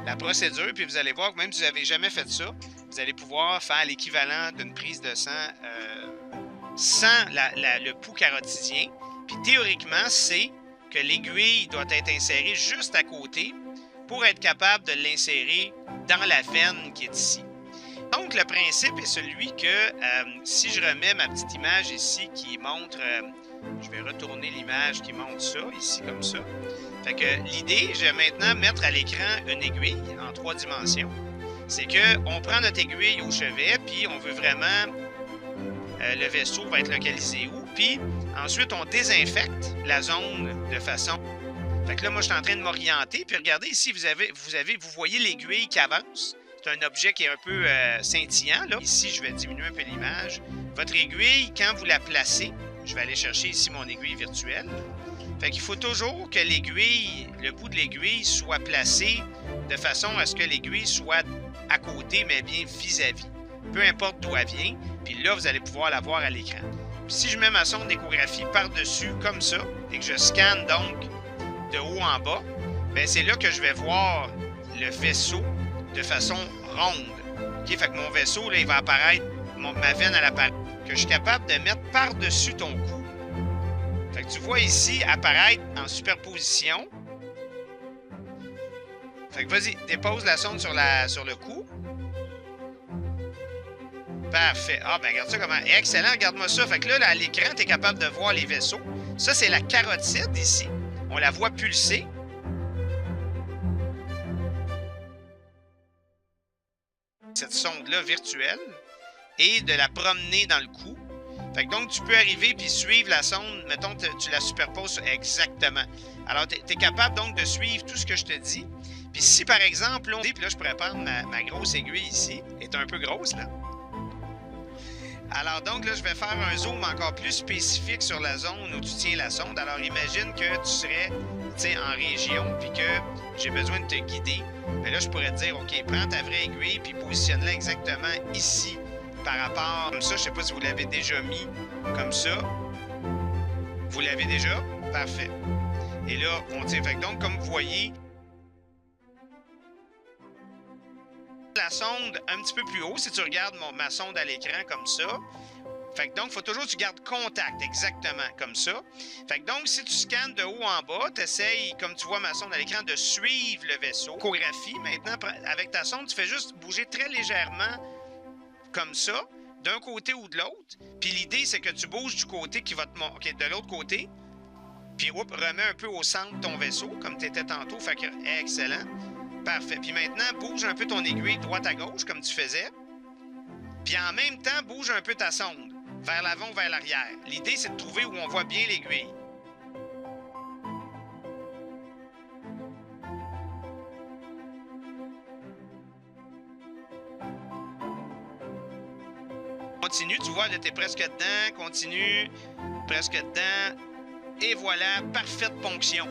La procédure, puis vous allez voir que même si vous n'avez jamais fait ça, vous allez pouvoir faire l'équivalent d'une prise de sang sans le pouls carotidien. Puis théoriquement, c'est que l'aiguille doit être insérée juste à côté pour être capable de l'insérer dans la veine qui est ici. Donc, le principe est celui que si je remets ma petite image ici qui montre, je vais retourner l'image qui montre ça, ici comme ça. Fait que l'idée, je vais maintenant mettre à l'écran une aiguille en 3 dimensions. C'est qu'on prend notre aiguille au chevet, puis on veut vraiment, le vaisseau va être localisé où, puis ensuite on désinfecte la zone de façon... Fait que là, moi, je suis en train de m'orienter, puis regardez ici, vous voyez l'aiguille qui avance. C'est un objet qui est un peu scintillant, là. Ici, je vais diminuer un peu l'image. Votre aiguille, quand vous la placez, je vais aller chercher ici mon aiguille virtuelle. Fait qu'il faut toujours que l'aiguille, le bout de l'aiguille soit placé de façon à ce que l'aiguille soit à côté, mais bien vis-à-vis. Peu importe d'où elle vient, puis là, vous allez pouvoir la voir à l'écran. Puis si je mets ma sonde d'échographie par-dessus, comme ça, et que je scanne donc de haut en bas, bien c'est là que je vais voir le vaisseau de façon ronde. OK? Fait que mon vaisseau, là, il va apparaître, ma veine, elle apparaît, que je suis capable de mettre par-dessus ton cou. Fait que tu vois ici apparaître en superposition. Fait que vas-y, dépose la sonde sur le cou. Parfait. Ah, ben regarde ça comment. Excellent, regarde-moi ça. Fait que là, à l'écran, tu es capable de voir les vaisseaux. Ça, c'est la carotide ici. On la voit pulser. Cette sonde-là virtuelle. Et de la promener dans le cou. Fait que donc, tu peux arriver puis suivre la sonde. Mettons, tu la superposes exactement. Alors, tu es capable donc de suivre tout ce que je te dis. Puis si, par exemple, puis là, je pourrais prendre ma grosse aiguille ici. Elle est un peu grosse, là. Alors donc, là, je vais faire un zoom encore plus spécifique sur la zone où tu tiens la sonde. Alors, imagine que tu serais, tu sais, en région puis que j'ai besoin de te guider. Mais là, je pourrais te dire, OK, prends ta vraie aiguille puis positionne-la exactement ici. Par rapport comme ça, je ne sais pas si vous l'avez déjà mis comme ça. Vous l'avez déjà? Parfait. Et là, on tire. Fait que donc, comme vous voyez, la sonde un petit peu plus haut, si tu regardes ma sonde à l'écran comme ça. Fait que donc, il faut toujours que tu gardes contact, exactement, comme ça. Fait que donc, si tu scannes de haut en bas, tu essayes, comme tu vois ma sonde à l'écran, de suivre le vaisseau. Échographie, maintenant, avec ta sonde, tu fais juste bouger très légèrement comme ça, d'un côté ou de l'autre. Puis l'idée, c'est que tu bouges du côté qui va te montrer, de l'autre côté. Puis, remets un peu au centre de ton vaisseau, comme tu étais tantôt. Fait que, excellent. Parfait. Puis maintenant, bouge un peu ton aiguille droite à gauche, comme tu faisais. Puis en même temps, bouge un peu ta sonde, vers l'avant ou vers l'arrière. L'idée, c'est de trouver où on voit bien l'aiguille. Continue, tu vois, là, t'es presque dedans. Continue, presque dedans. Et voilà, parfaite ponction.